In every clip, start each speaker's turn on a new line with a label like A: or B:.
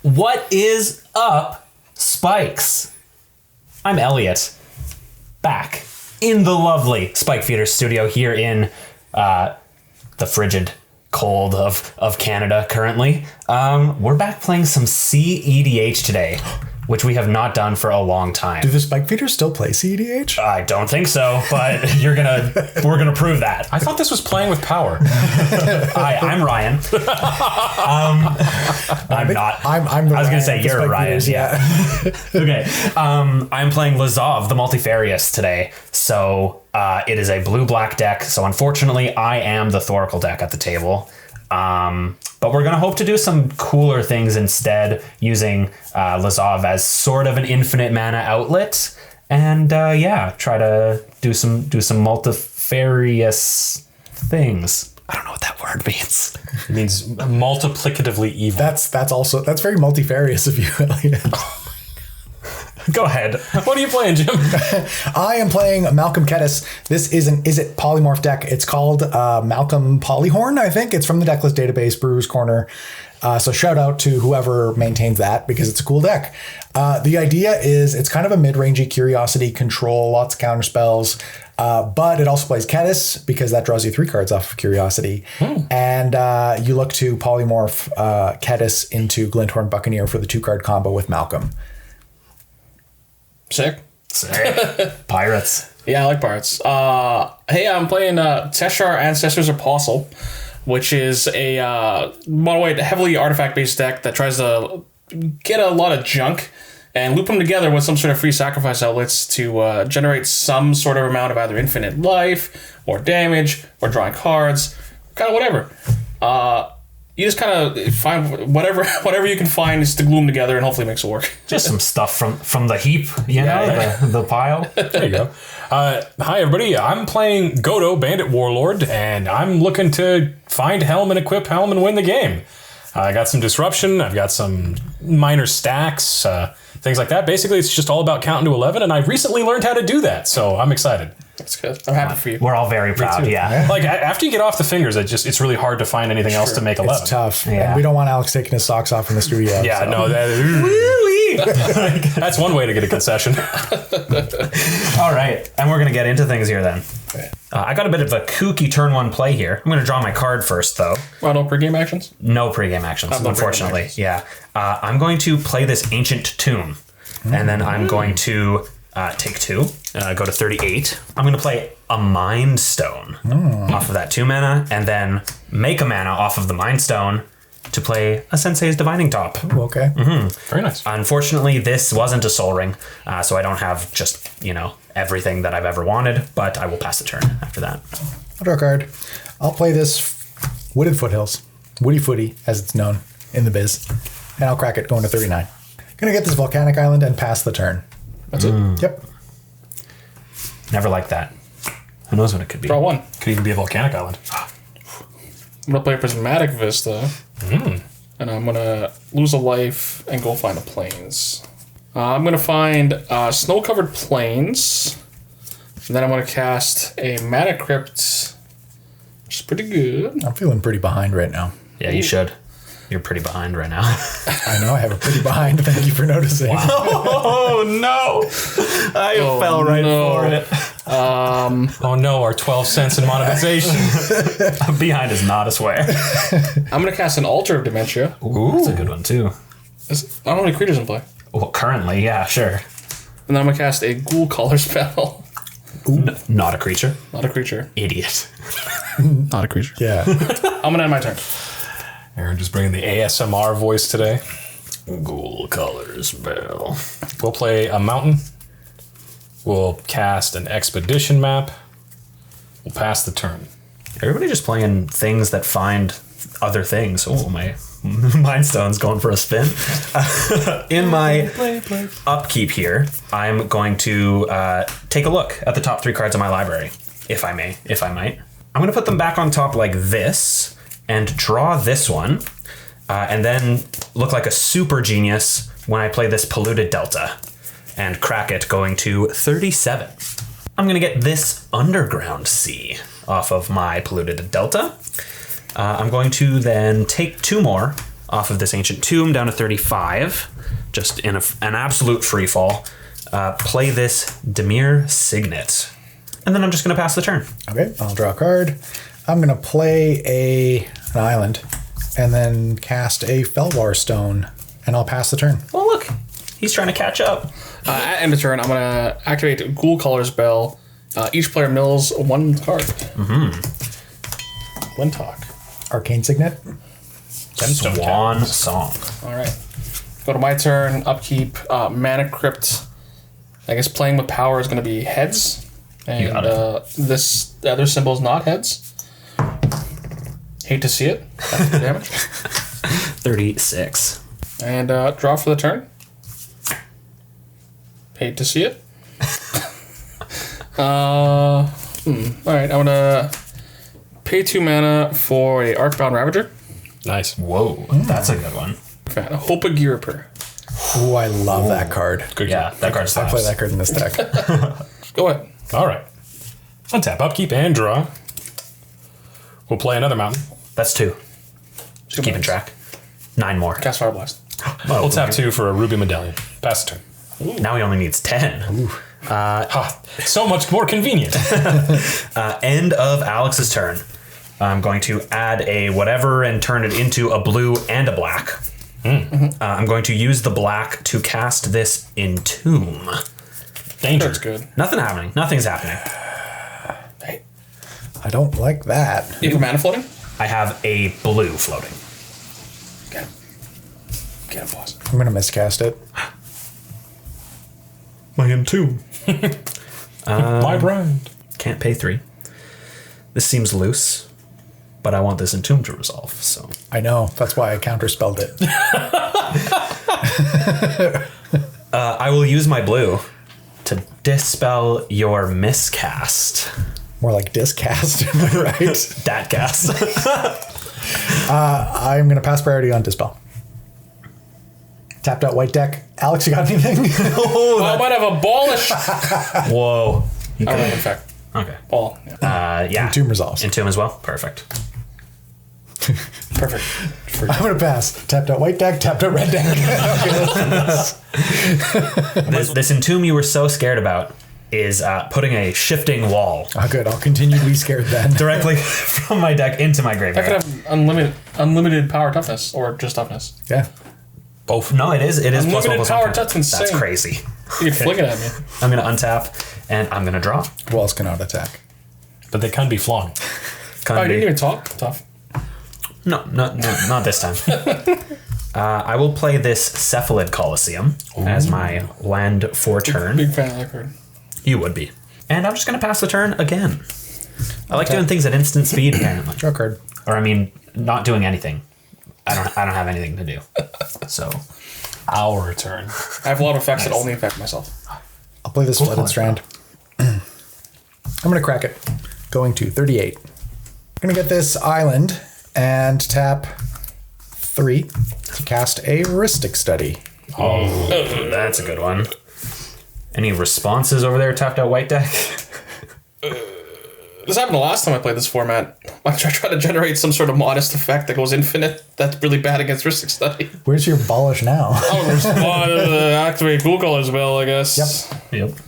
A: What is up, Spikes? I'm Elliot, back in the lovely Spike Feeder studio here in the frigid cold of Canada currently. We're back playing some cEDH today, which we have not done for a long time.
B: Do the Spike Feeders still play cEDH?
A: I don't think so, but we're gonna prove that.
C: I thought this was playing with power.
A: Hi, I'm Ryan. I'm not.
B: I'm the
A: I was gonna say
B: the
A: you're
B: Spike
A: Ryan.
B: Feeders,
A: Yeah. Okay. I'm playing Lazav, the Multifarious today. So it is a blue-black deck. So unfortunately, I am the Thoracle deck at the table. But we're going to hope to do some cooler things instead, using Lazav as sort of an infinite mana outlet. And try to do some multifarious things. I don't know what that word means.
C: It means multiplicatively evil.
B: That's very multifarious of you, Elliot.
A: Go ahead.
C: What are you playing, Jim?
B: I am playing Malcolm Kediss. This is an Izzet polymorph deck. It's called Malcolm Polyhorn, I think. It's from the Decklist database, Brewer's Corner. So shout out to whoever maintains that because it's a cool deck. The idea is it's kind of a mid-rangey curiosity control, lots of counter spells, but it also plays Kediss because that draws you 3 cards off of curiosity. And you look to polymorph Kediss into Glinthorn Buccaneer for the 2-card combo with Malcolm.
D: Sick.
A: Pirates.
D: Yeah, I like pirates. Hey, I'm playing Teshar Ancestor's Apostle, which is a mono-white, heavily artifact-based deck that tries to get a lot of junk and loop them together with some sort of free sacrifice outlets to generate some sort of amount of either infinite life, or damage, or drawing cards, kind of whatever. You just kind of find whatever you can find is to glue them together and hopefully makes it work.
A: Just some stuff from the heap, the pile.
C: There you go. Hi, everybody. I'm playing Godo, Bandit Warlord, and I'm looking to find Helm and equip Helm and win the game. I got some disruption. I've got some minor stacks, things like that. Basically, it's just all about counting to 11, and I recently learned how to do that, so I'm excited.
D: That's good. I'm happy for you.
A: We're all very proud, yeah.
C: Like, after you get off the fingers, it's really hard to find anything else to make 11.
B: It's tough.
A: Yeah.
B: And we don't want Alex taking his socks off in the studio.
C: Yeah,
B: so.
C: no, that's one way to get a concession.
A: All right, and we're going to get into things here then. I got a bit of a kooky turn 1 play here. I'm going to draw my card first, though.
D: Well, no pregame actions?
A: No pregame actions, unfortunately.
D: Actions.
A: Yeah. I'm going to play this Ancient Tomb, and then I'm going to take 2, go to 38. I'm going to play a Mind Stone off of that 2 mana, and then make a mana off of the Mind Stone to play a Sensei's Divining Top.
B: Ooh, okay.
C: Very nice.
A: Unfortunately, this wasn't a Soul Ring, so I don't have just, everything that I've ever wanted, but I will pass the turn after that.
B: I'll draw a card. I'll play this Wooded Foothills, Woody Footy, as it's known in the biz, and I'll crack it going to 39. Gonna get this Volcanic Island and pass the turn.
D: That's it.
B: Yep.
A: Never liked that. Who knows what it could be?
D: Draw 1.
C: Could even be a volcanic island.
D: I'm going to play Prismatic Vista. And I'm going to lose a life and go find a plains. I'm going to find snow-covered plains. And then I'm going to cast a Mana Crypt, which is pretty good.
B: I'm feeling pretty behind right now.
A: Yeah, you should. You're pretty behind right now.
B: I know, I have a pretty behind. Thank you for noticing.
A: Oh, no. I fell right for it.
C: Oh no, our 12 cents in monetization.
A: Behind is not a swear.
D: I'm going to cast an Altar of Dementia.
A: Ooh, that's a good one, too.
D: I don't know how many creatures in play.
A: Well, currently, yeah, sure.
D: And then I'm going to cast a Ghoul Collar spell.
A: Not a creature.
D: Not a creature.
A: Idiot.
D: Not a creature.
B: Yeah.
D: I'm going to end my turn.
C: Aaron just bringing the ASMR voice today.
A: Ghoul Colors Spell.
C: We'll play a mountain. We'll cast an expedition map. We'll pass the turn.
A: Everybody just playing things that find other things. Oh, my Mind Stone's going for a spin. In my upkeep here, I'm going to take a look at the top 3 cards of my library, if I might. I'm going to put them back on top like this and draw this one, and then look like a super genius when I play this Polluted Delta and crack it going to 37. I'm going to get this Underground Sea off of my Polluted Delta. I'm going to then take 2 more off of this ancient tomb down to 35, just in an absolute free fall. Play this Dimir Signet. And then I'm just going to pass the turn.
B: Okay, I'll draw a card. I'm going to play an island and then cast a Felwar Stone, and I'll pass the turn.
A: Oh, look. He's trying to catch up.
D: At end of turn, I'm going to activate Ghoul Caller's Bell. Each player mills 1 card. Windtalk.
B: Arcane Signet.
A: Swan Song.
D: All right. Go to my turn. Upkeep. Mana Crypt. I guess playing with power is going to be heads. And the other symbol is not heads. Hate to see it. That's the damage.
A: 36.
D: And draw for the turn. Hate to see it. All right, I'm gonna pay 2 mana for a Arcbound Ravager.
C: Nice.
A: Whoa, that's a good one.
D: Hope a Gearper.
B: Oh, I love that card.
C: Good.
A: Yeah, that card
B: I
A: slaps.
B: play that card in this deck.
D: Go ahead.
C: All right. Untap, upkeep, and draw. We'll play another mountain.
A: That's 2. Just keeping track. 9 more.
D: Cast Fire Blast.
C: We'll tap 2 for a ruby medallion. Pass the turn.
A: Now he only needs 10.
C: So much more convenient.
A: End of Alex's turn. I'm going to add a whatever and turn it into a blue and a black. I'm going to use the black to cast this Entomb.
C: Danger.
D: That's good.
A: Nothing happening. Nothing's happening.
D: Hey,
B: I don't like that.
D: you have mana floating?
A: I have a blue floating.
D: Get him. Get him, boss.
B: I'm going to miscast it.
A: My Entomb.
C: My brand.
A: Can't pay 3. This seems loose, but I want this Entomb to resolve, so...
B: I know. That's why I counterspelled it.
A: I will use my blue to dispel your miscast.
B: More like discast, am I right?
A: Dat cast.
B: I'm going to pass priority on Dispel. Tapped out white deck. Alex, you got anything?
D: I might have abolish.
A: Whoa. You
D: I don't
A: can-
D: know, in fact.
A: Okay.
D: Ball. Yeah.
A: Yeah.
B: Entomb resolves.
A: Entomb as well? Perfect.
D: Perfect.
B: I'm going to pass. Tapped out white deck, tapped out red deck.
A: This Entomb you were so scared about is putting a shifting wall
B: Oh, good. I'll continue to be scared then.
A: directly from my deck into my
D: I could
A: graveyard.
D: have unlimited power toughness, or just toughness.
B: Yeah.
A: Both. No, it is. It is plus
D: Unlimited
A: 1 plus
D: power,
A: 1.
D: that's insane.
A: That's crazy.
D: You can flick it at me.
A: I'm going to untap, and I'm going to draw.
B: Walls cannot attack.
C: But they can be flung.
A: Can
D: Oh, you
A: be-
D: didn't even talk? Tough.
A: No, not this time. I will play this Cephalid Coliseum as my land for turn.
D: Big fan of that card.
A: You would be. And I'm just going to pass the turn again. I like doing things at instant speed, apparently.
B: Draw a card.
A: Or, I mean, not doing anything. I don't have anything to do. So,
C: Our turn.
D: I have a lot of effects that only affect myself.
B: I'll play this Flooded Strand. I'm going to crack it. Going to 38. I'm going to get this island and tap 3 to cast a Heuristic Study.
A: oh, that's a good one. Any responses over there, tapped out white deck?
D: This happened the last time I played this format. I tried to generate some sort of modest effect that goes infinite. That's really bad against Heuristic Study.
B: Where's your abolish now?
D: Oh, respond activate Ghoul Caller's Bell, I guess.
B: Yep.
A: Yep.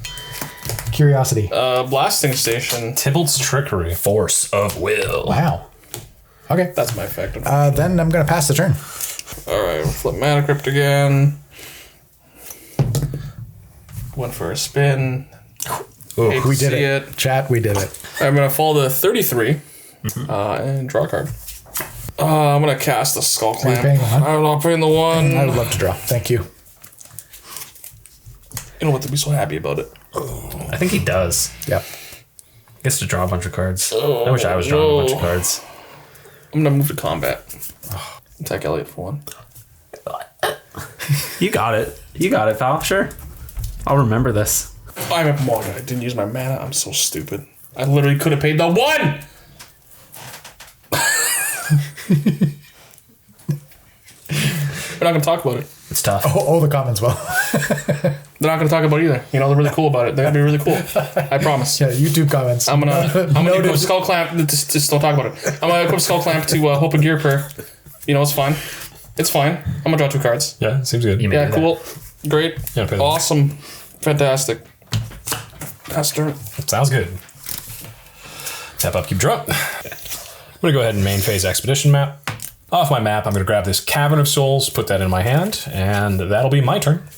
B: Curiosity.
D: Blasting Station.
C: Tybalt's Trickery.
A: Force of will.
B: Wow. Okay.
D: That's my effect.
B: Then I'm going to pass the turn.
D: Alright, we'll flip Mana Crypt again. Went for a spin.
A: Ooh,
D: Hate to
B: We did
D: see
B: it. Chat, we did it.
D: I'm going to fall to 33 and draw a card. I'm going to cast the Skull
B: you
D: Clamp.
B: paying the 1?
D: I'm not paying the 1.
B: I would love to draw. Thank you.
D: You know what? To be so happy about it.
A: I think he does.
B: Yep.
A: Gets to draw a bunch of cards. I wish I was drawing a bunch of cards.
D: I'm going to move to combat. Attack Elliot for 1.
A: You got it. You got it, pal. Sure. I'll remember this.
D: I'm a Morgan. I didn't use my mana. I'm so stupid. I literally could have paid the 1! We're not going to talk about it.
A: It's tough.
B: Oh, the comments will.
D: They're not going to talk about it either. You know, they're really cool about it. They're going to be really cool. I promise.
B: Yeah, YouTube comments.
D: I'm gonna
B: Noted.
D: equip Skull Clamp. Just don't talk about it. I'm gonna equip Skull Clamp to Hope and Gear Prayer. You know, it's fine. It's fine. I'm gonna draw 2 cards.
C: Yeah, seems good.
A: You may
D: Yeah,
A: do that.
D: cool. Great.
C: Yeah, pay them.
D: Awesome. Fantastic. Pass turn.
C: Sounds good. Tap up, keep draw. I'm gonna go ahead and main phase expedition map. Off my map, I'm gonna grab this Cavern of Souls, put that in my hand, and that'll be my turn.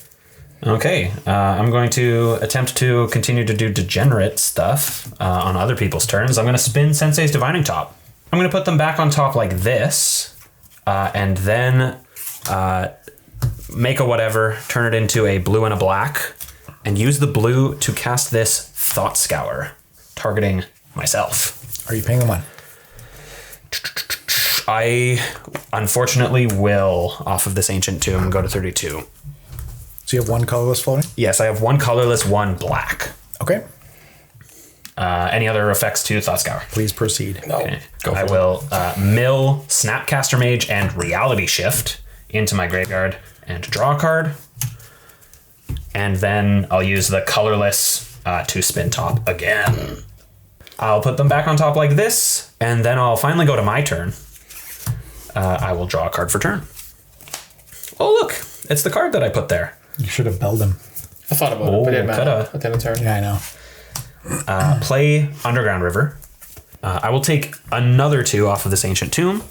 A: Okay, I'm going to attempt to continue to do degenerate stuff on other people's turns. I'm going to spin Sensei's Divining Top. I'm going to put them back on top like this, and then make a whatever, turn it into a blue and a black, and use the blue to cast this Thought Scour, targeting myself.
B: Are you paying them one?
A: I unfortunately will, off of this Ancient Tomb, go to 32.
B: So you have 1 colorless floating?
A: Yes, I have 1 colorless, 1 black.
B: Okay.
A: Any other effects to Thought Scour?
B: Please proceed.
D: No.
A: Okay.
C: Go for
A: I
C: it.
A: will mill Snapcaster Mage and Reality Shift into my graveyard and draw a card. And then I'll use the colorless to spin top again. I'll put them back on top like this, and then I'll finally go to my turn. I will draw a card for turn. Oh, look, it's the card that I put there.
B: You should have belled him.
D: I thought about it, but it didn't matter.
A: coulda.
D: At the end of turn.
B: Yeah, I know.
A: Play Underground River. I will take another 2 off of this Ancient Tomb,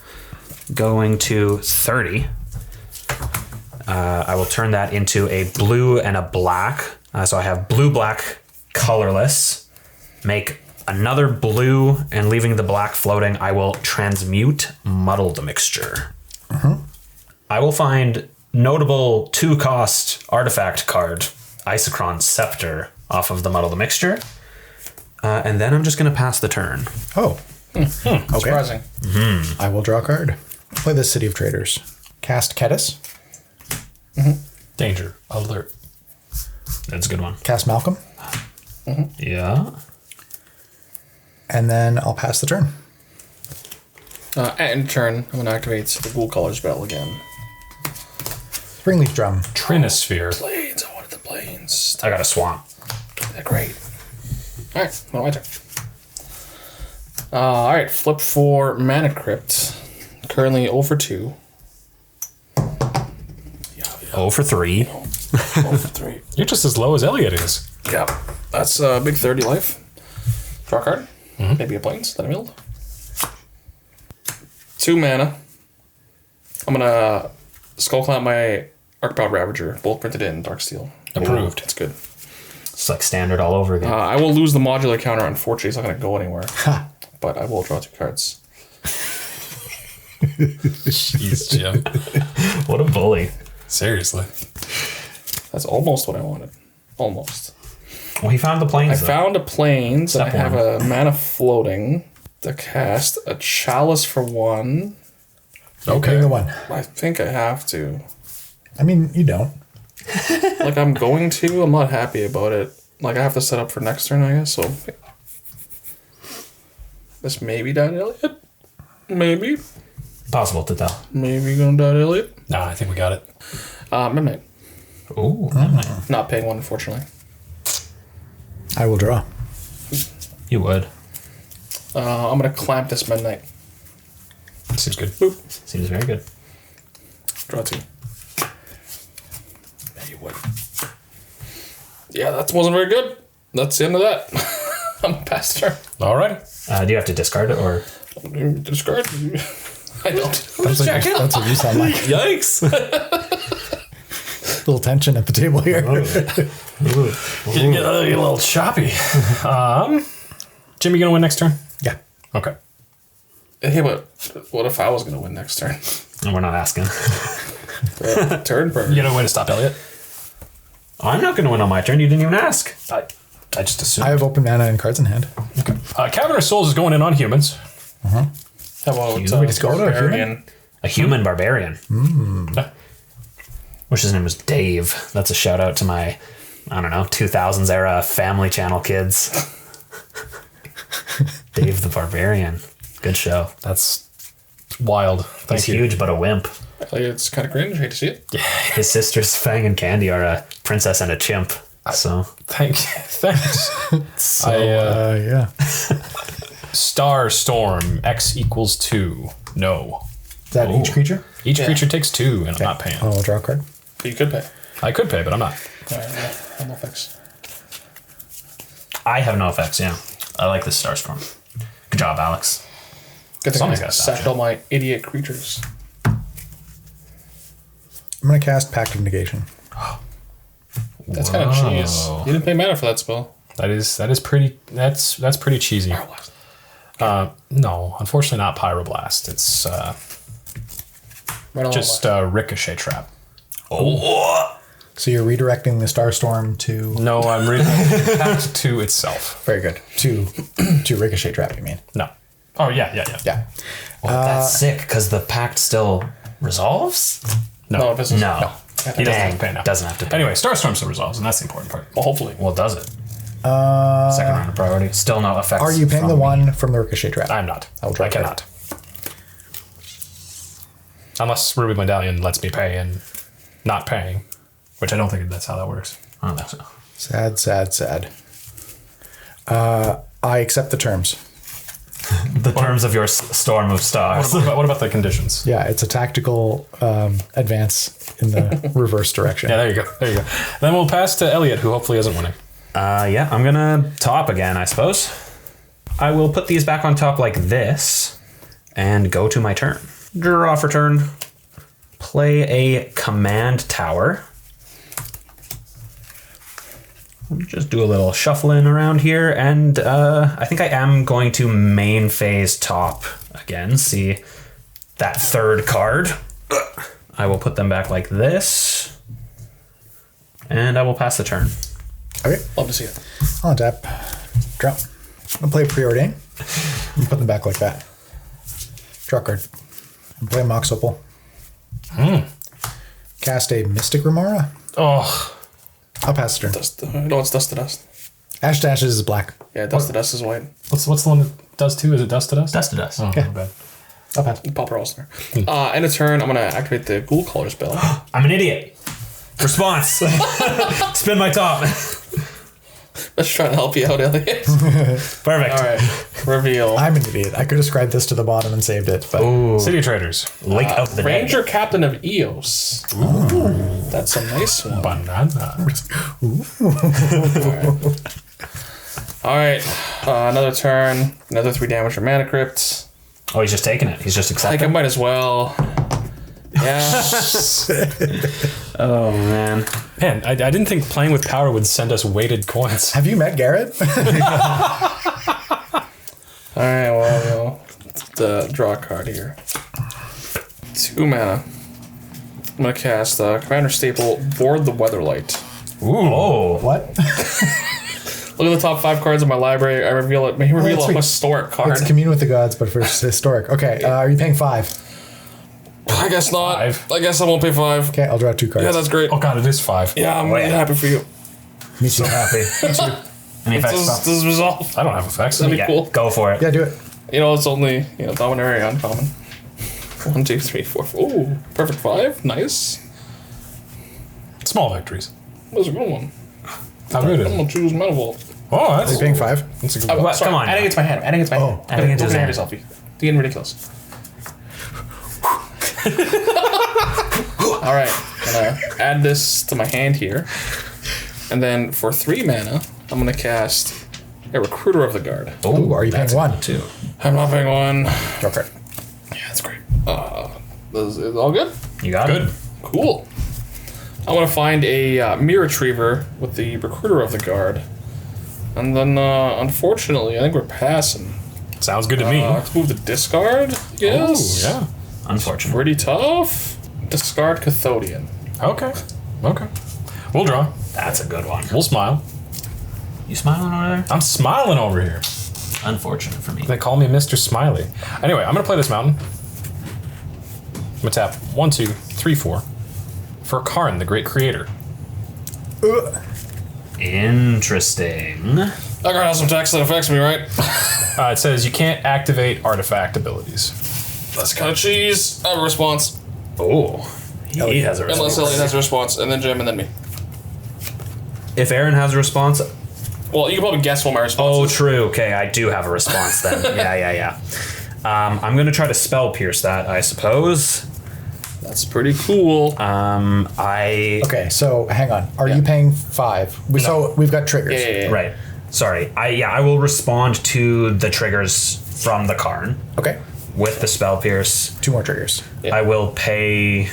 A: going to 30. I will turn that into a blue and a black. So I have blue, black, colorless. Make another blue, and leaving the black floating, I will transmute Muddled Mixture. I will find notable 2-cost artifact card, Isochron Scepter, off of the Muddled Mixture. And then I'm just going to pass the turn.
B: Oh. Okay.
D: Surprising.
B: I will draw a card. Play the City of Traders. Cast Kediss.
C: Danger. Alert.
A: That's a good one.
B: Cast Malcolm.
A: Yeah.
B: And then I'll pass the turn.
D: End turn, I'm gonna activate the Ghoul Color spell again.
B: Springleaf Drum.
C: Trinosphere.
D: Plains, I wanted the plains.
A: I got a swamp.
D: They're great. Alright, well, my turn. Alright, flip for Mana Crypt. Currently 0 for 2.
A: 0 for 3.
D: 0 for 3.
C: You're just as low as Elliot is.
D: Yep. That's a big 30 life. Draw a card. Maybe a plains that I milled. 2 mana. I'm gonna Skull Clamp my Archpile Ravager, both printed in Darksteel.
C: Approved.
D: It's good.
A: It's like standard all over again.
D: I will lose the modular counter, unfortunately. It's not gonna go anywhere. But I will draw 2 cards.
C: Jeez, Jim.
A: What a bully.
C: Seriously.
D: That's almost what I wanted. Almost.
A: Well, he found the planes.
D: I found a plains, and I
A: Step
D: have a mana floating to cast a chalice for 1.
B: Paying the 1.
D: I think I have to.
B: I mean, you don't.
D: Like, I'm going to. I'm not happy about it. Like, I have to set up for next turn, I guess. So, this maybe died Elliot. Maybe.
A: Possible to tell.
D: Maybe gonna die Elliot.
C: Nah, I think we got it.
D: Midnight.
A: Ooh.
D: Not paying 1, unfortunately.
B: I will draw.
A: You would.
D: I'm gonna clamp this Midnight.
C: Seems good.
D: Boop.
A: Seems very good.
D: Draw 2. Yeah, you would. Yeah, that wasn't very good. That's the end of that. I'm past turn.
C: All right.
A: Do you have to discard it or?
D: Discard. I don't.
B: That's what you sound like.
D: Yikes.
B: Little tension at the table here.
C: You get a little choppy. Jimmy gonna win next turn?
B: Yeah.
C: Okay.
D: Hey, but what if I was gonna win next turn?
A: We're not asking.
D: Turn burn.
C: You got a way to stop Elliot?
A: I'm not going to win on my turn. You didn't even ask.
C: I just assumed.
B: I have open mana and cards in hand.
C: Okay. Cavern of Souls is going in on humans.
D: How about
B: just go to a
D: Barbarian?
A: A human barbarian. Wish his name was Dave. That's a shout out to my, I don't know, 2000s era Family Channel kids. Dave the Barbarian. Good show.
C: That's wild.
A: He's
C: Thank you.
A: huge, but a wimp.
D: It's kind of cringe. Hate to see it.
A: His sisters, Fang and Candy, are a princess and a chimp. So
C: Thanks.
B: Yeah.
C: Star Storm X = 2. No.
B: Is that each creature?
C: Each creature takes 2, and I'm not paying.
B: Oh, I'll draw a card.
D: You could pay.
C: I could pay, but I'm not.
D: No effects.
A: I have no effects, yeah. I like this Starstorm. Good job, Alex.
D: Good thing
C: Somebody's
D: I
C: gotta stop
D: sacked
C: you.
D: all my idiot creatures.
B: I'm going to cast Pact of Negation.
D: That's kind of cheese. You didn't pay mana for that spell.
C: That is pretty. That's pretty cheesy. No, unfortunately not Pyroblast. It's
D: Right on
C: just
D: the
C: a Ricochet Trap.
A: Oh,
B: So you're redirecting the Starstorm to...
C: No, I'm reading Pact to itself.
B: Very good. To Ricochet Trap, you mean?
C: No. Oh yeah.
B: Yeah.
A: that's sick, because the pact still resolves?
D: No, this is
A: No.
C: He doesn't have to pay now.
A: Doesn't have to pay.
C: Anyway, Starstorm still resolves, and that's the important part.
D: Well, hopefully.
A: Well, does it? Second round of priority. Still no effects.
B: Are you paying
A: from
B: the
A: me.
B: one from the Ricochet Trap?
C: I'm not.
B: I'll draw
C: I
B: a card.
C: cannot. Unless Ruby Medallion lets me pay and not paying, which I don't think that's how that works.
A: I don't think so.
B: Sad. I accept the terms.
A: The terms of your storm of stars.
C: What about the conditions?
B: Yeah, it's a tactical advance in the reverse direction.
C: Yeah, there you go. Then we'll pass to Elliot, who hopefully isn't winning.
A: Yeah, I'm gonna top again, I suppose. I will put these back on top like this and go to my turn. Draw for turn. Play a command tower. Just do a little shuffling around here, and I think I am going to main phase top again. See that third card. I will put them back like this, and I will pass the turn.
B: Okay,
D: Love to see it.
B: I'll tap. Drop. I'll play Preordain. And put them back like that. Draw a card. And play Mox Opal. Cast a Mystic Remora.
C: Oh,
B: I'll pass the turn.
D: No, it's Dust to Dust.
B: Ash to Ashes is black.
D: Yeah, Dust to Dust is white.
C: what's the one that does 2? Is it Dust to Dust?
A: Dust to dust.
C: Oh,
B: Okay.
C: not bad.
B: I'll pass.
D: Pauper All-Star. End of turn, I'm going to activate the Ghoul Caller spell.
A: I'm an idiot. Response. Spin my top.
D: Let's try to help you out, Elliot.
A: Perfect.
D: All right. Reveal.
B: I'm an idiot. I could have scribed this to the bottom and saved it, but
C: City of Traders.
A: Lake of the
D: Ranger
A: Dead.
D: Captain of Eos. Ooh. That's a nice one.
C: Banana.
D: All right. Another turn. Another 3 damage from Mana Crypt.
A: Oh, he's just taking it. He's just
D: I think I
A: accepting.
D: might as well. Yeah.
A: Oh man.
C: Man, I didn't think playing with power would send us weighted coins.
B: have you met Garrett?
D: All right. Well, we'll draw a card here. 2 mana. I'm gonna cast Commander Staple. Board the Weatherlight.
C: Ooh.
A: Oh.
B: What?
D: Look at the top 5 cards in my library. I reveal it. May reveal a
B: sweet.
D: historic card.
B: It's Commune with the Gods, but for historic. Okay, are you paying 5?
D: I guess not.
C: 5.
D: I guess I won't pay 5.
B: Okay, I'll draw 2 cards.
D: Yeah, that's great.
C: Oh god, it is 5.
D: Yeah, I'm really happy for you.
B: Me too.
A: Happy. Any effects?
D: This is resolve.
C: I don't have effects.
D: That'd be
A: Yeah,
D: cool.
A: go for it.
B: Yeah, do it.
D: You know, it's only Dominary uncommon. 1, 2, 3, 4. Ooh, perfect 5. Nice.
C: Small victories.
D: That's a good one.
C: How good is
D: I'm
C: it?
D: gonna choose Manifold.
C: Oh,
B: Are
C: that's
B: you paying 5?
C: that's a good
D: Oh,
C: one.
A: What?
D: sorry,
A: Come on
D: adding
A: now.
D: it to my hand. Adding it to my hand.
A: adding it to his
D: Look at
A: hand.
D: yourself. You're getting ridiculous. All right, gonna add this to my hand here, and then for 3 mana, I'm gonna cast a Recruiter of the Guard.
B: Ooh, are you paying 1?
A: Too.
D: I'm not paying 1.
B: Draw a card.
D: Yeah, that's great. Is it all good?
A: You got
C: Good.
A: it.
D: Cool. I want to find a Mirror Retriever with the Recruiter of the Guard, and then unfortunately, I think we're passing.
C: Sounds good to me.
D: Let's move the discard. Yes.
C: Ooh, yeah.
A: Unfortunate.
D: Pretty tough. Discard Cathodian.
C: Okay. We'll draw.
A: That's a good one.
C: We'll smile.
A: You smiling over there?
C: I'm smiling over here.
A: Unfortunate for me.
C: They call me Mr. Smiley. Anyway, I'm gonna play this mountain. I'm gonna tap 1, 2, 3, 4 for Karn, the Great Creator.
A: Interesting.
D: That card has some text that affects me, right?
C: It says you can't activate artifact abilities.
D: That's kind of cheese. I have a response.
A: Oh. He has a
D: Unless
A: response.
D: Elliot has a response, and then Jim, and then me.
A: If Aaron has a response.
D: Well, you can probably guess what my response
A: Oh,
D: is.
A: true. Okay, I do have a response then. Yeah. I'm going to try to spell pierce that, I suppose.
D: That's pretty cool.
B: Okay, so hang on. Are you paying 5? So we've got triggers.
D: Yeah.
A: Right. Sorry. I will respond to the triggers from the Karn
B: Okay.
A: with the spell pierce.
B: 2 more triggers.
D: Yeah.
A: I will pay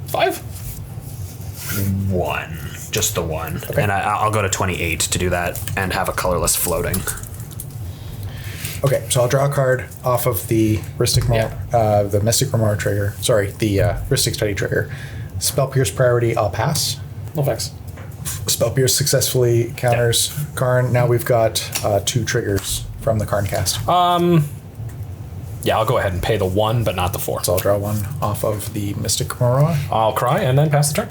D: 5?
A: 1. Just the 1.
B: Okay.
A: And I'll go to 28 to do that and have a colorless floating.
B: Okay, so I'll draw a card off of the the Mystic Remora trigger. Sorry, the Rhystic Study trigger. Spell Pierce priority, I'll pass.
D: No thanks.
B: Spell Pierce successfully counters Karn. Now we've got 2 triggers from the Karn cast.
C: Yeah, I'll go ahead and pay the 1, but not the 4.
B: So I'll draw 1 off of the Mystic Remora.
C: I'll cry and then pass the turn.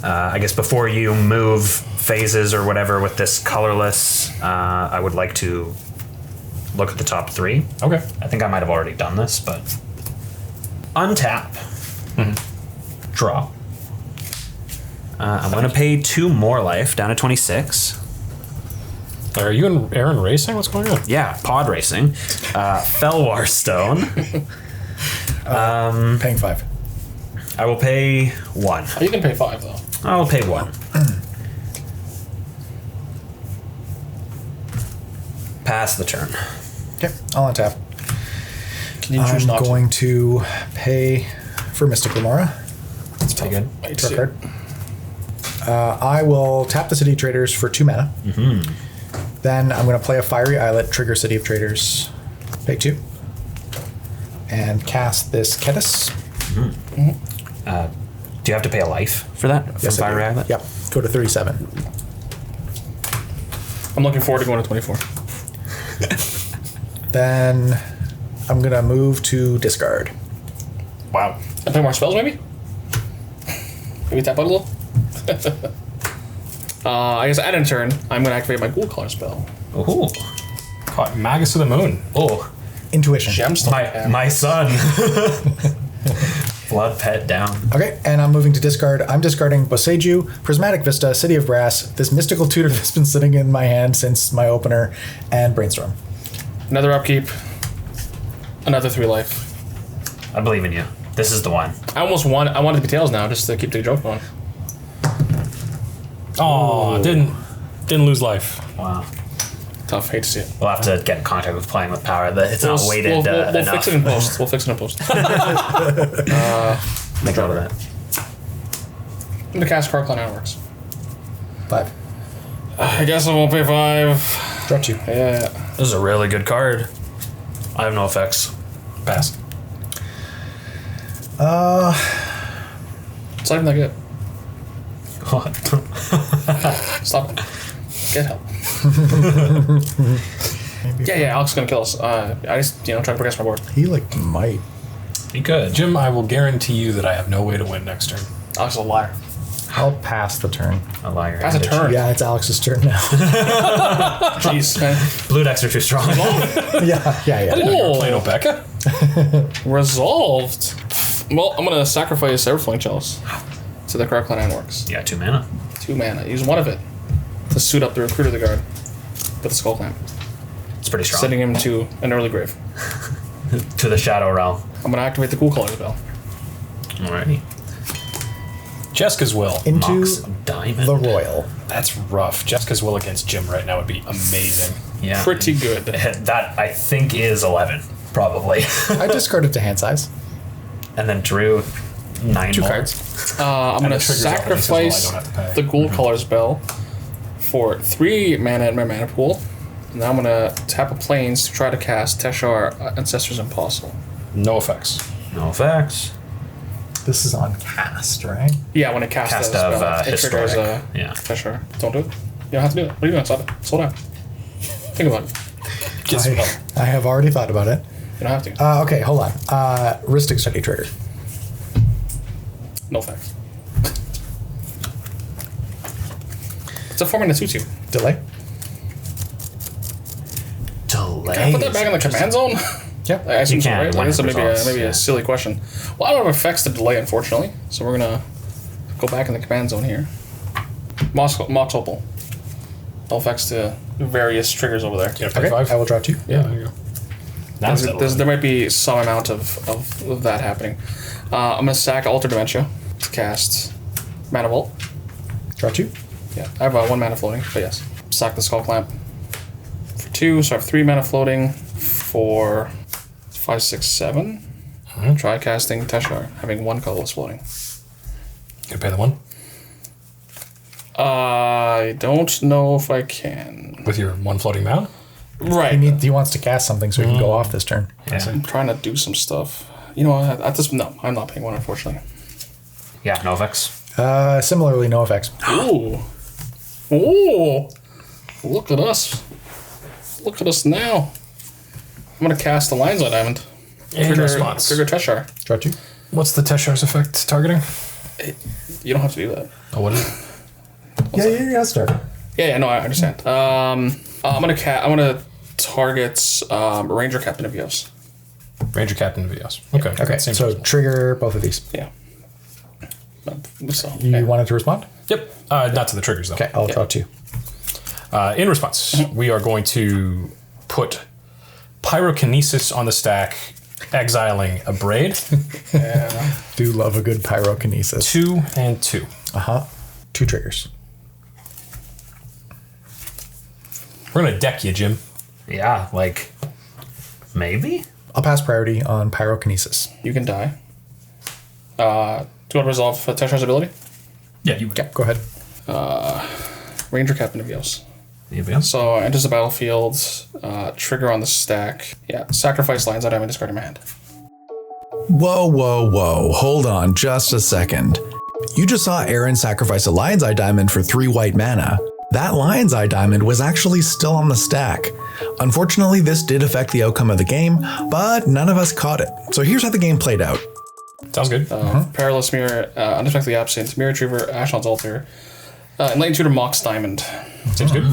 A: I guess before you move phases or whatever with this colorless, I would like to look at the top 3.
C: Okay.
A: I think I might have already done this, but untap, draw. I'm going to pay 2 more life down to 26.
C: Are you and Aaron racing? What's going on?
A: Yeah, pod racing. Felwar Stone.
B: Paying 5.
A: I will pay 1.
D: Oh, you can pay 5 though.
A: I will pay 1. Pass the turn.
B: Okay, I'll untap.
D: Can you choose
B: I'm
D: not
B: going to pay for Mystic Remora.
A: That's pretty good.
D: to?
B: Draw a card. I will tap the City of Traders for 2 mana. Then I'm going to play a Fiery Islet, trigger City of Traders, pay 2. And cast this Kediss.
A: Do you have to pay a life for that? From
B: Yes, I
A: Fiery
B: do.
A: Islet?
B: Yep, go to 37.
D: I'm looking forward to going to 24.
B: Then I'm going to move to discard.
C: Wow.
D: And play more spells maybe? Maybe tap out a little? I guess at end turn, I'm going to activate my Ghoul Color spell.
A: Ooh.
C: Caught Magus of the Moon.
A: Oh,
B: Intuition.
D: Gemstone.
A: my son. Blood pet down.
B: Okay, and I'm moving to discard. I'm discarding Boseiju, Prismatic Vista, City of Brass, this Mystical Tutor that's been sitting in my hand since my opener, and Brainstorm.
D: Another upkeep. Another 3 life.
A: I believe in you. This is the one.
D: I wanted it to be tails now just to keep the joke going.
C: Oh, didn't lose life.
A: Wow.
D: Tough, hate to see it.
A: We'll have to get in contact with playing with power. It's not weighted
D: We'll
A: enough.
D: fix it in post. We'll fix it in post.
A: Make note of that.
D: I'm gonna cast Card Clan Outworks.
B: 5.
D: I guess I won't pay 5.
B: Draw 2.
D: Yeah.
A: This is a really good card. I have no effects.
C: Pass.
D: It's not even that good.
A: What?
D: Stop it. Get help. Yeah, Alex is gonna kill us. I just, try to progress my board.
B: He, might.
A: Be good.
C: Jim, I will guarantee you that I have no way to win next turn.
D: Alex is a liar.
B: I'll pass the turn.
A: A liar.
D: Pass a turn.
B: Yeah, it's Alex's turn now.
D: Jeez, man.
A: Blue decks are too strong.
B: yeah.
C: You're playing Obeka?
D: Resolved. Well, I'm gonna sacrifice Everflame Chalice to the Card Clan Outworks.
A: Yeah, 2 mana.
D: 2 mana. Use 1 of it to suit up the Recruiter of the Guard with the Skull Clamp,
A: It's pretty strong.
D: sending him to an early grave.
A: To the Shadow Realm.
D: I'm gonna activate the Cool Color spell.
A: Alrighty.
C: Jessica's Will.
B: Into
A: Mox Diamond.
B: the Royal.
C: That's rough. Jessica's Will against Jim right now would be amazing.
A: Yeah.
D: Pretty good.
A: That, I think, is 11. Probably.
B: I discarded to hand size.
A: And then drew 9
D: 2
A: more.
D: cards. I'm gonna
C: the triggers up against as well, I
D: sacrifice
C: don't have to pay.
D: the Ghoul Color spell for 3 mana in my mana pool. And then I'm gonna tap a Plains to try to cast Teshar, Ancestors Impossible.
C: No effects.
A: No effects.
B: This is on cast, right?
D: Yeah, when it casts
A: Cast
D: that
A: of
D: spell, it triggers
A: historic. Yeah.
D: Teshar. Don't do it. You don't have to do it. What are you doing? Stop it. Slow down. Think about it.
C: Get some help.
B: I have already thought about it.
D: You don't have to.
B: Okay, hold on. Rhystic Study trigger.
D: No thanks. It's a format that suits you.
B: Delay.
A: Delay.
D: Can I put that back in the command zone?
B: Yeah.
D: I assume
A: You
D: so,
A: can,
D: right?
A: when
D: This
A: it
D: is maybe
A: resolves,
D: a
A: yeah.
D: silly question. Well, I don't have effects to delay, unfortunately. So we're gonna go back in the command zone here. Mox Opal. No effects to various triggers over there.
C: You have to pay
B: Okay,
C: 5?
B: I will draw 2.
C: Yeah, there you go. Non-settled.
D: There might be some amount of that happening. I'm gonna sack Alter Dementia to cast Mana Vault.
B: Draw 2.
D: Yeah, I have 1 mana floating, but yes. Sack the Skull Clamp for 2, so I have 3 mana floating for 5, 6, 7. Try casting Teshar, having 1 colorless floating.
C: You pay the 1
D: I don't know if I can.
C: with your 1 floating mana.
D: Right.
B: He wants to cast something so he can go off this turn.
D: I'm trying to do some stuff. You know, at this no, I'm not paying 1, unfortunately.
A: Yeah, no effects.
B: Similarly, no effects.
D: Ooh. Ooh. Look at us. Look at us now. I'm gonna cast the Lion's Eye Diamond.
C: In response.
D: Trigger Teshar.
B: Draw 2.
C: What's the Teshar's effect targeting?
D: You don't have to do that.
C: Oh, what is it?
B: Yeah, start.
D: Yeah, no, I understand. I'm gonna target Ranger Captain of Eos.
C: Ranger Captain of Eos. Okay.
B: Okay,
C: Same
B: so
C: principle.
B: trigger both of these.
D: Yeah. So,
B: You wanted to respond?
C: Yep. Not to the triggers, though.
B: Okay, I'll draw 2.
C: In response, we are going to put Pyrokinesis on the stack, exiling a Braid.
B: Do love a good pyrokinesis.
C: 2 and 2.
B: 2 triggers.
C: We're going to deck you, Jim.
A: Yeah, like maybe.
B: I'll pass priority on pyrokinesis.
D: you can die. Do you want to resolve Teshar's ability?
C: Yeah, you would.
B: Yeah, go ahead.
D: Ranger Captain of Eos.
A: Anybody else?
D: So enters the battlefield, trigger on the stack. Yeah, sacrifice Lion's Eye Diamond, discard in my hand.
E: Whoa. Hold on just a second. You just saw Aaron sacrifice a Lion's Eye Diamond for 3 white mana. That Lion's Eye Diamond was actually still on the stack. Unfortunately, this did affect the outcome of the game, but none of us caught it. So here's how the game played out.
C: Sounds good.
D: Perilous Mirror, Unexpectedly Absent, Mirror Retriever, Ashnod's Altar, Enlightened Tutor, Mox Diamond.
C: Seems good.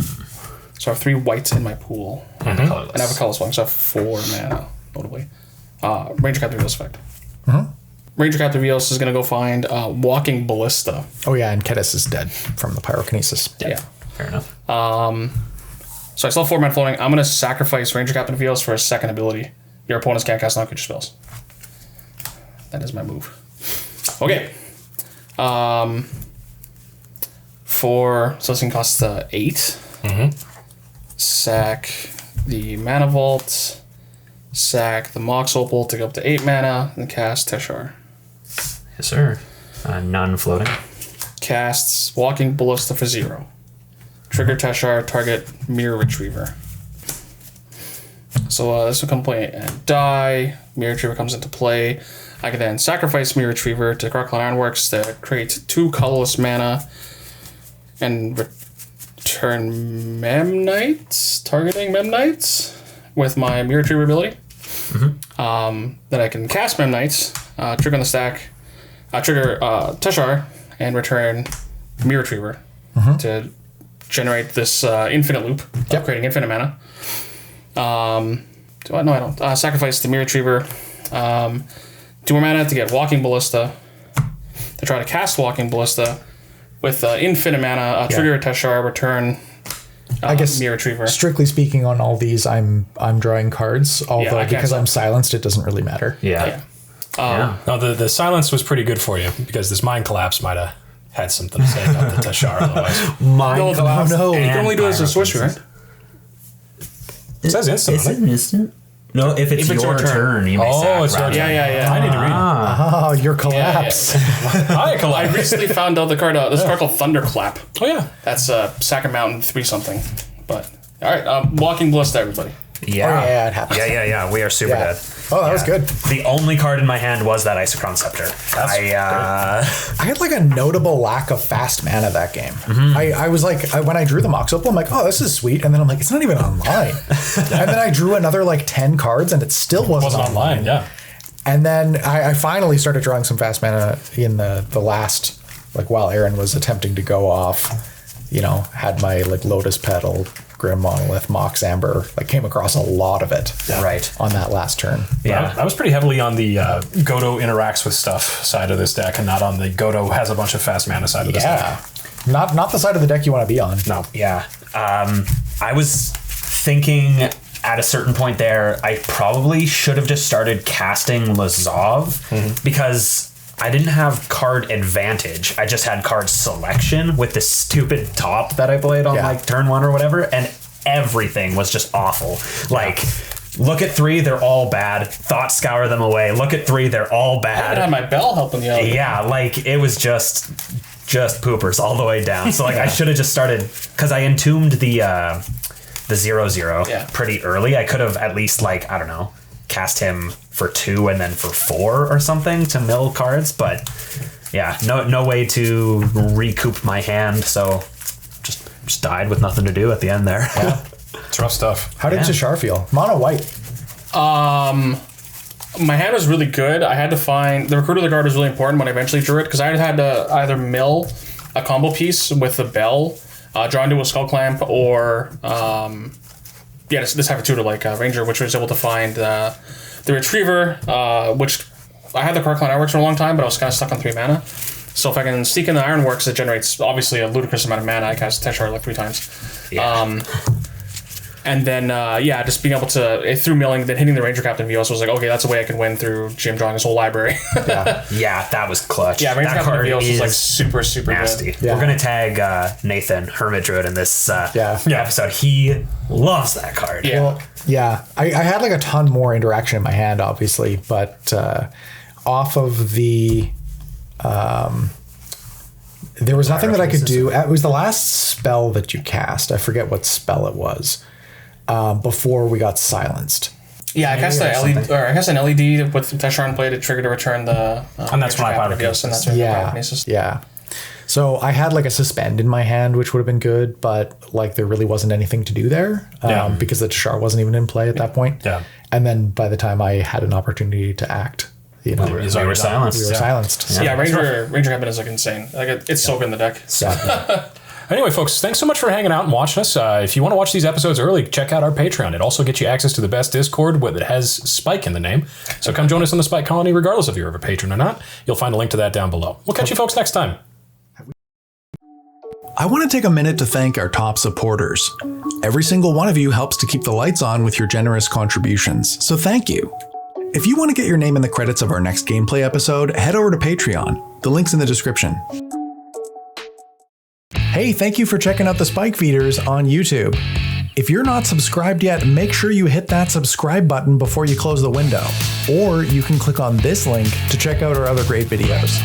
D: So I have 3 whites in my pool. And I have a colorless one, so I have 4 mana, notably. Ranger Captain of Eos effect. Ranger Captain of Eos is going to go find Walking Ballista.
B: Oh yeah, and Kediss is dead from the pyrokinesis.
D: Yeah.
A: Fair enough.
D: So I still have 4 mana floating. I'm going to sacrifice Ranger Captain of Eos for a second ability. Your opponents can't cast non-creature spells. That is my move. Okay. So this thing costs 8. Sack the Mana Vault. Sack the Mox Opal to go up to 8 mana. And cast Teshar.
A: Yes, sir. Non-floating.
D: Casts Walking Ballista for 0. Trigger Teshar, target Mirror Retriever. So this will come play and die. Mirror Retriever comes into play. I can then sacrifice Mirror Retriever to Crocodile Ironworks to create 2 colorless mana and return Memnites, targeting Memnites with my Mirror Retriever ability. Then I can cast Memnites, trigger on the stack, trigger Teshar, and return Mirror Retriever to generate this infinite loop of creating infinite mana. No, I don't. Sacrifice the Mirror Retriever. 2 more mana to get Walking Ballista. To try to cast Walking Ballista with infinite mana. Trigger Teshar, return.
B: I guess
D: Mirror Retriever.
B: Strictly speaking, on all these, I'm drawing cards. Although because I'm silenced, it doesn't really matter.
A: Yeah.
C: No, the silence was pretty good for you because this mind collapse might have had something to say about the Teshar otherwise.
A: Mind collapse.
B: no.
D: You can only do this as a sorcery, right?
C: It says instant.
A: Is it an instant? No, if it's your turn, you may sack.
C: it's your
A: rather
C: turn.
A: than-
D: Yeah.
C: I need to read
B: Oh, your collapse.
C: it. I collapse.
D: I recently found out the card. This card called Thunderclap.
C: Oh, yeah.
D: That's Sack a Mountain 3 something. But all right, Walking Ballista, everybody.
A: Yeah.
B: Oh, yeah, it happens.
A: Yeah. We are super
B: Yeah.
A: dead.
B: Oh, that was good.
A: The only card in my hand was that Isochron Scepter.
B: I had like a notable lack of fast mana that game. I was like, when I drew the Mox Opal, I'm like, oh, this is sweet. And then I'm like, it's not even online. And then I drew another like 10 cards and it still wasn't online.
C: Yeah.
B: And then I finally started drawing some fast mana in the last, like while Aaron was attempting to go off, had my like Lotus Petal, Grim Monolith, Mox Amber, like came across a lot of it
A: Right.
B: on that last turn.
A: Yeah.
C: I was pretty heavily on the Godo interacts with stuff side of this deck and not on the Godo has a bunch of fast mana side of this deck.
B: Not the side of the deck you want to be on.
C: No.
A: Yeah. I was thinking at a certain point there, I probably should have just started casting Lazav because I didn't have card advantage. I just had card selection with this stupid top that I played on like turn 1 or whatever, and everything was just awful. Like, look at 3, they're all bad. Thought scour them away. Look at 3, they're all bad.
D: I had my bell helping the other.
A: Yeah, like it was just poopers all the way down. So like I should have just started, because I entombed the 0/0 pretty early. I could have at least, like, I don't know, cast him for 2 and then for 4 or something to mill cards, but yeah, no way to recoup my hand, so just died with nothing to do at the end there.
B: Yeah.
C: It's rough stuff.
B: How did Teshar feel? Mono white.
D: My hand was really good. I had to find the recruiter of the guard was really important when I eventually drew it, because I had to either mill a combo piece with the bell, draw into a skull clamp, or just have a tutor like Ranger, which was able to find the retriever, which I had the card clan Ironworks for a long time, but I was kind of stuck on 3 mana. So if I can sneak in the Ironworks, it generates obviously a ludicrous amount of mana. I cast Teshar like 3 times. Yeah. And then, just being able to, through milling, then hitting the Ranger Captain Vios was like, okay, that's a way I can win through GM drawing his whole library.
A: Yeah, that was clutch.
D: Yeah, Ranger
A: that
D: Captain
A: card
D: Vios is like super
A: nasty.
D: good.
A: Yeah. We're going to tag Nathan, Hermit Druid, in this episode. He loves that card.
D: Yeah.
B: Well, yeah. I had like a ton more interaction in my hand, obviously, but off of the... there was nothing that I could do. It was the last spell that you cast. I forget what spell it was. Before we got silenced.
D: Yeah, I cast an LED with Teshar in play to trigger to return the...
C: and that's when I Pyrokinesis.
B: Yeah. So I had like a suspend in my hand, which would have been good, but like there really wasn't anything to do there because the Teshar wasn't even in play at that point.
C: Yeah.
B: And then by the time I had an opportunity to act,
A: we were silenced.
B: We were silenced.
D: Yeah, Ranger Captain is like insane. Like it's so good in the deck.
B: Yeah.
C: Anyway, folks, thanks so much for hanging out and watching us. If you want to watch these episodes early, check out our Patreon. It also gets you access to the best Discord that has Spike in the name. So come join us on the Spike Colony, regardless if you're a patron or not. You'll find a link to that down below. We'll catch you folks next time.
E: I want to take a minute to thank our top supporters. Every single one of you helps to keep the lights on with your generous contributions, so thank you. If you want to get your name in the credits of our next gameplay episode, head over to Patreon. The link's in the description. Hey, thank you for checking out the Spike Feeders on YouTube. If you're not subscribed yet, make sure you hit that subscribe button before you close the window. Or you can click on this link to check out our other great videos.